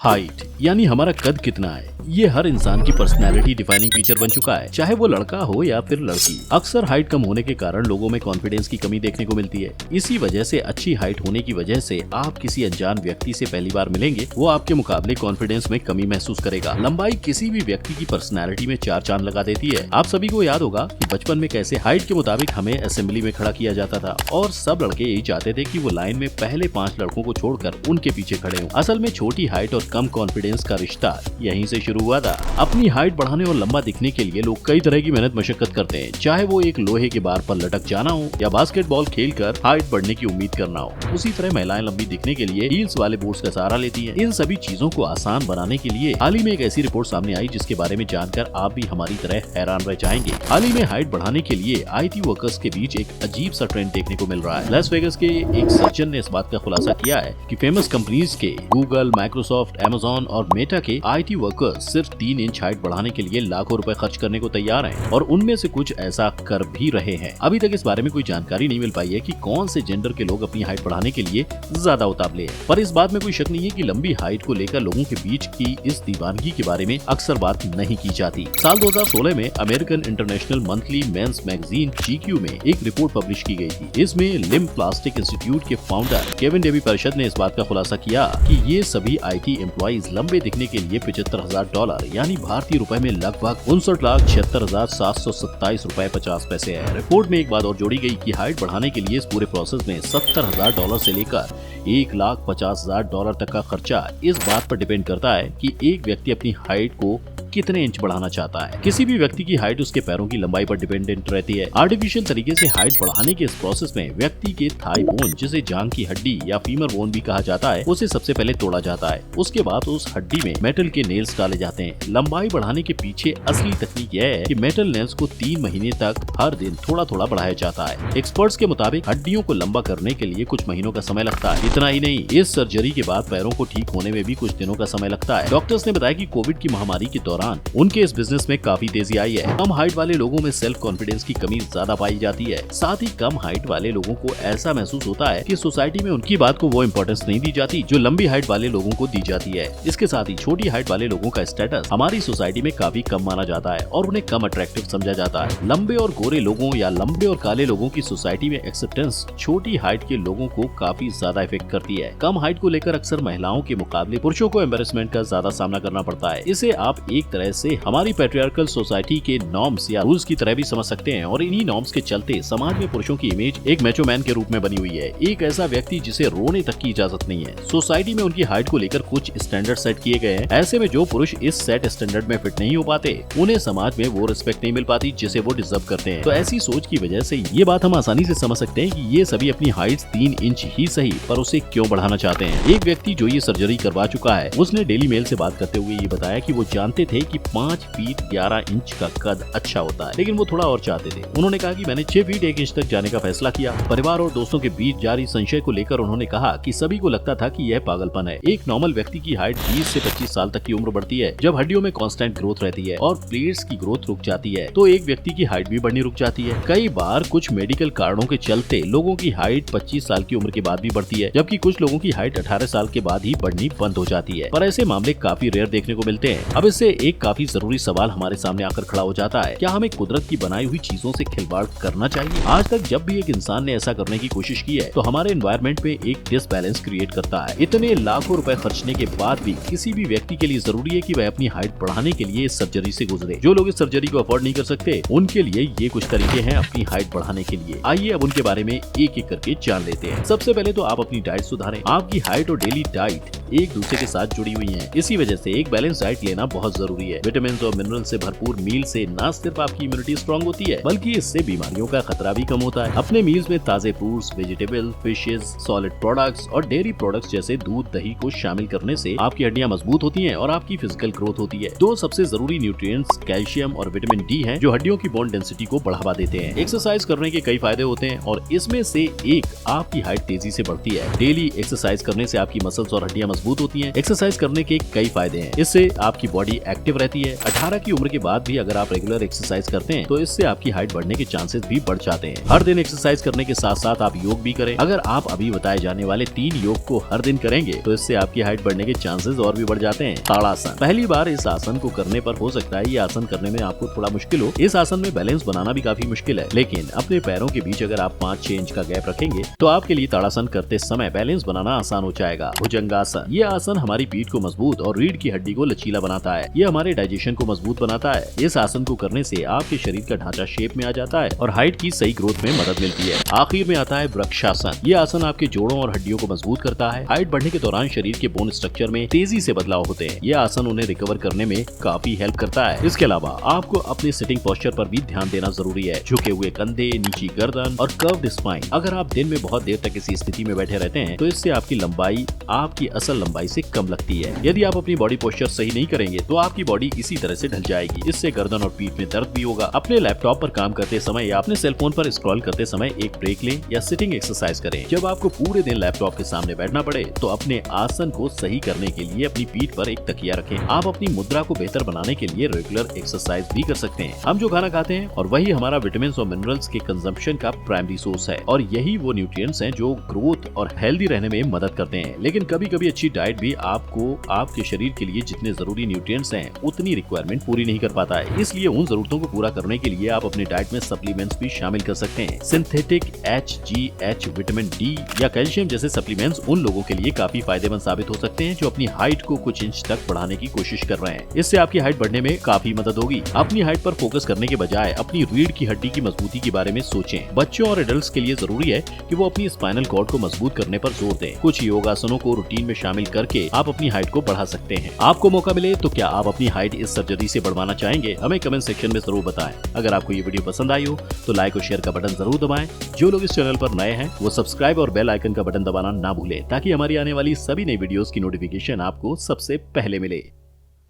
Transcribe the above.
Height यानी हमारा कद कितना है, ये हर इंसान की पर्सनैलिटी डिफाइनिंग फीचर बन चुका है, चाहे वो लड़का हो या फिर लड़की। अक्सर हाइट कम होने के कारण लोगों में कॉन्फिडेंस की कमी देखने को मिलती है। इसी वजह से अच्छी हाइट होने की वजह से आप किसी अनजान व्यक्ति से पहली बार मिलेंगे, वो आपके मुकाबले कॉन्फिडेंस में कमी महसूस करेगा। लंबाई किसी भी व्यक्ति की पर्सनैलिटी में चार चांद लगा देती है। आप सभी को याद होगा कि बचपन में कैसे हाइट के मुताबिक हमें असेंबली में खड़ा किया जाता था और सब लड़के यही चाहते थे कि वो लाइन में पहले 5 लड़कों को छोड़कर उनके पीछे खड़े हों। असल में छोटी हाइट और कम कॉन्फिडेंस का रिश्ता यहीं से शुरू हुआ था। अपनी हाइट बढ़ाने और लंबा दिखने के लिए लोग कई तरह की मेहनत मशक्कत करते हैं, चाहे वो एक लोहे के बार पर लटक जाना हो या बास्केटबॉल खेलकर हाइट बढ़ने की उम्मीद करना हो। उसी तरह महिलाएं लंबी दिखने के लिए हील्स वाले बूट्स का सहारा लेती हैं। इन सभी चीजों को आसान बनाने के लिए हाल ही में एक ऐसी रिपोर्ट सामने आई जिसके बारे में जानकर आप भी हमारी तरह हैरान रह जाएंगे। हाल ही में हाइट बढ़ाने के लिए IT वर्कर्स के बीच एक अजीब सा ट्रेंड देखने को मिल रहा है। लास वेगास के एक सर्जन ने इस बात का खुलासा किया है कि फेमस कंपनीज के गूगल, माइक्रोसॉफ्ट, अमेजॉन और मेटा के IT वर्कर्स सिर्फ 3 इंच हाइट बढ़ाने के लिए लाखों रुपए खर्च करने को तैयार हैं और उनमें से कुछ ऐसा कर भी रहे हैं। अभी तक इस बारे में कोई जानकारी नहीं मिल पाई है कि कौन से जेंडर के लोग अपनी हाइट बढ़ाने के लिए ज्यादा उतावले हैं, पर इस बात में कोई शक नहीं है कि लंबी हाइट को लेकर लोगों के बीच की इस दीवानगी के बारे में अक्सर बात नहीं की जाती। साल 2016 में American international monthly men's magazine GQ में एक रिपोर्ट पब्लिश की गई थी। इसमें लिम्ब प्लास्टिक इंस्टीट्यूट के फाउंडर केविन डेवी परिषद ने इस बात का खुलासा किया कि ये सभी IT एम्प्लॉइज लंबे दिखने के लिए $75,000 यानी भारतीय रुपए में लगभग 59,76,727 रुपए 50 पैसे है। रिपोर्ट में एक बात और जोड़ी गई कि हाइट बढ़ाने के लिए इस पूरे प्रोसेस में $70,000 से लेकर $1,50,000 तक का खर्चा इस बात पर डिपेंड करता है कि एक व्यक्ति अपनी हाइट को कितने इंच बढ़ाना चाहता है। किसी भी व्यक्ति की हाइट उसके पैरों की लंबाई पर डिपेंडेंट रहती है। आर्टिफिशियल तरीके से हाइट बढ़ाने के इस प्रोसेस में व्यक्ति के थाई बोन, जिसे जांघ की हड्डी या फीमर बोन भी कहा जाता है, उसे सबसे पहले तोड़ा जाता है। उसके बाद उस हड्डी में मेटल के नेल्स डाले जाते हैं। लंबाई बढ़ाने के पीछे असली तकनीक यह है कि मेटल नेल्स को 3 महीने तक हर दिन थोड़ा थोड़ा बढ़ाया जाता है। एक्सपर्ट्स के मुताबिक हड्डियों को लंबा करने के लिए कुछ महीनों का समय लगता है। इतना ही नहीं, इस सर्जरी के बाद पैरों को ठीक होने में भी कुछ दिनों का समय लगता है। डॉक्टर्स ने बताया कि कोविड की महामारी के दौरान उनके इस बिजनेस में काफी तेजी आई है। कम हाइट वाले लोगों में सेल्फ कॉन्फिडेंस की कमी ज्यादा पाई जाती है। साथ ही कम हाइट वाले लोगों को ऐसा महसूस होता है कि सोसाइटी में उनकी बात को वो इम्पोर्टेंस नहीं दी जाती जो लंबी हाइट वाले लोगों को दी जाती है। इसके साथ ही छोटी हाइट वाले लोगों का स्टेटस हमारी सोसाइटी में काफी कम माना जाता है और उन्हें कम अट्रैक्टिव समझा जाता है। लंबे और गोरे लोगों या लंबे और काले लोगों की सोसाइटी में एक्सेप्टेंस छोटी हाइट के लोगों को काफी ज्यादा इफेक्ट करती है। कम हाइट को लेकर अक्सर महिलाओं के मुकाबले पुरुषों को एम्बेरसमेंट का ज्यादा सामना करना पड़ता है। इसे आप एक तरह से हमारी पैट्रियार्कल सोसाइटी के नॉर्म्स या रूल्स की तरह भी समझ सकते हैं और इन्हीं नॉर्म्स के चलते समाज में पुरुषों की इमेज एक मैचो मैन के रूप में बनी हुई है, एक ऐसा व्यक्ति जिसे रोने तक की इजाजत नहीं है। सोसाइटी में उनकी हाइट को लेकर कुछ स्टैंडर्ड सेट किए गए हैं। ऐसे में जो पुरुष इस सेट स्टैंडर्ड में फिट नहीं हो पाते, उन्हें समाज में वो रिस्पेक्ट नहीं मिल पाती जिसे वो डिजर्व करते हैं। तो ऐसी सोच की वजह से ये बात हम आसानी से समझ सकते हैं कि ये सभी अपनी हाइट 3 इंच ही सही पर उसे क्यों बढ़ाना चाहते हैं। एक व्यक्ति जो ये सर्जरी करवा चुका है, उसने डेली मेल से बात करते हुए ये बताया कि वो जानते थे कि 5 फीट 11 इंच का कद अच्छा होता है, लेकिन वो थोड़ा और चाहते थे। उन्होंने कहा कि मैंने 6 फीट 1 इंच तक जाने का फैसला किया। परिवार और दोस्तों के बीच जारी संशय को लेकर उन्होंने कहा कि सभी को लगता था कि यह पागलपन है। एक नॉर्मल व्यक्ति की हाइट 20 से 25 साल तक की उम्र बढ़ती है जब हड्डियों में कांस्टेंट ग्रोथ रहती है और प्लेट्स की ग्रोथ रुक जाती है, तो एक व्यक्ति की हाइट भी बढ़नी रुक जाती है। कई बार कुछ मेडिकल कारणों के चलते लोगों की हाइट 25 साल की उम्र के बाद भी बढ़ती है, जबकि कुछ लोगों की हाइट 18 साल के बाद ही बढ़नी बंद हो जाती है। पर ऐसे मामले काफी रेयर देखने को मिलते हैं। अब इससे एक काफी जरूरी सवाल हमारे सामने आकर खड़ा हो जाता है, क्या हमें कुदरत की बनाई हुई चीजों से खिलवाड़ करना चाहिए? आज तक जब भी एक इंसान ने ऐसा करने की कोशिश की है तो हमारे एनवायरनमेंट पे एक डिसबैलेंस क्रिएट करता है। इतने लाखों रुपए खर्चने के बाद भी किसी भी व्यक्ति के लिए जरूरी है कि वह अपनी हाइट बढ़ाने के लिए इस सर्जरी से गुजरे। जो लोग इस सर्जरी को अफोर्ड नहीं कर सकते, उनके लिए ये कुछ तरीके हैं अपनी हाइट बढ़ाने के लिए। आइए अब उनके बारे में एक एक करके जान लेते हैं। सबसे पहले तो आप अपनी डाइट सुधारें। आपकी हाइट और डेली डाइट एक दूसरे के साथ जुड़ी हुई हैं। इसी वजह से एक बैलेंस डाइट लेना बहुत जरूरी है। विटामिन और मिनरल से भरपूर मील से न सिर्फ आपकी इम्यूनिटी स्ट्रांग होती है, बल्कि इससे बीमारियों का खतरा भी कम होता है। अपने मील्स में ताजे fruits, vegetable, fishes, solid products और डेयरी प्रोडक्ट्स जैसे दूध, दही को शामिल करने से आपकी हड्डियां मजबूत होती हैं और आपकी फिजिकल ग्रोथ होती है। 2 सबसे जरूरी न्यूट्रिएंट्स कैल्शियम और विटामिन D हैं, जो हड्डियों की बोन डेंसिटी को बढ़ावा देते हैं। एक्सरसाइज करने के कई फायदे होते हैं और इसमें से एक आपकी हाइट तेजी से बढ़ती है। डेली एक्सरसाइज करने से आपकी मसल्स और हड्डियां मजबूत होती हैं। एक्सरसाइज करने के कई फायदे हैं। इससे आपकी बॉडी एक्टिव एक्टिव रहती है। 18 की उम्र के बाद भी अगर आप रेगुलर एक्सरसाइज करते हैं तो इससे आपकी हाइट बढ़ने के चांसेस भी बढ़ जाते हैं। हर दिन एक्सरसाइज करने के साथ साथ आप योग भी करें। अगर आप अभी बताए जाने वाले 3 योग को हर दिन करेंगे तो इससे आपकी हाइट बढ़ने के चांसेस और भी बढ़ जाते हैं। ताड़ासन। पहली बार इस आसन को करने पर हो सकता है ये आसन करने में आपको थोड़ा मुश्किल हो। इस आसन में बैलेंस बनाना भी काफी मुश्किल है, लेकिन अपने पैरों के बीच अगर आप 5-6 इंच का गैप रखेंगे तो आपके लिए ताड़ासन करते समय बैलेंस बनाना आसान हो जाएगा। भुजंगासन। ये आसन हमारी पीठ को मजबूत और रीढ़ की हड्डी को लचीला बनाता है। ये हमारे डाइजेशन को मजबूत बनाता है। इस आसन को करने से आपके शरीर का ढांचा शेप में आ जाता है और हाइट की सही ग्रोथ में मदद मिलती है। आखिर में आता है वृक्षासन। ये आसन आपके जोड़ों और हड्डियों को मजबूत करता है। हाइट बढ़ने के दौरान शरीर के बोन स्ट्रक्चर में तेजी से बदलाव होते हैं। ये आसन उन्हें रिकवर करने में काफी हेल्प करता है। इसके अलावा आपको अपने सिटिंग पोस्चर पर भी ध्यान देना जरूरी है। झुके हुए कंधे, नीची गर्दन और कर्व्ड स्पाइन। अगर आप दिन में बहुत देर तक इसी स्थिति में बैठे रहते हैं तो इससे आपकी लंबाई आपकी असल लंबाई से कम लगती है। यदि आप अपनी बॉडी पोस्चर सही नहीं करेंगे तो आपकी बॉडी इसी तरह से ढल जाएगी। इससे गर्दन और पीठ में दर्द भी होगा। अपने लैपटॉप पर काम करते समय या अपने सेलफोन पर स्क्रॉल करते समय एक ब्रेक लें या सिटिंग एक्सरसाइज करें। जब आपको पूरे दिन लैपटॉप के सामने बैठना पड़े तो अपने आसन को सही करने के लिए अपनी पीठ पर एक तकिया रखें। आप अपनी मुद्रा को बेहतर बनाने के लिए रेगुलर एक्सरसाइज भी कर सकते हैं। हम जो खाना खाते हैं और वही हमारा विटामिन और मिनरल्स के कंजम्पशन का प्राइमरी सोर्स है और यही वो न्यूट्रिएंट्स हैं जो ग्रोथ और हेल्दी रहने में मदद करते हैं। लेकिन कभी कभी अच्छी डाइट भी आपको आपके शरीर के लिए जितने जरूरी न्यूट्रिएंट्स हैं उतनी रिक्वायरमेंट पूरी नहीं कर पाता है। इसलिए उन जरूरतों को पूरा करने के लिए आप अपने डाइट में सप्लीमेंट्स भी शामिल कर सकते हैं। सिंथेटिक HGH, विटामिन D या कैल्शियम जैसे सप्लीमेंट्स उन लोगों के लिए काफी फायदेमंद साबित हो सकते हैं जो अपनी हाइट को कुछ इंच तक बढ़ाने की कोशिश कर रहे हैं। इससे आपकी हाइट बढ़ने में काफी मदद होगी। अपनी हाइट पर फोकस करने के बजाय अपनी रीढ़ की हड्डी की मजबूती के बारे में सोचें। बच्चों और एडल्ट्स के लिए जरूरी है कि वो अपनी स्पाइनल कॉर्ड को मजबूत करने पर जोर दें। कुछ योगासनों को रूटीन में शामिल करके आप अपनी हाइट को बढ़ा सकते हैं। आपको मौका मिले तो क्या आप अपनी हाइट इस सर्जरी से बढ़वाना चाहेंगे? हमें कमेंट सेक्शन में जरूर बताएं। अगर आपको ये वीडियो पसंद आई हो तो लाइक और शेयर का बटन जरूर दबाएं। जो लोग इस चैनल पर नए हैं वो सब्सक्राइब और बेल आइकन का बटन दबाना ना भूलें ताकि हमारी आने वाली सभी नई वीडियोस की नोटिफिकेशन आपको सबसे पहले मिले।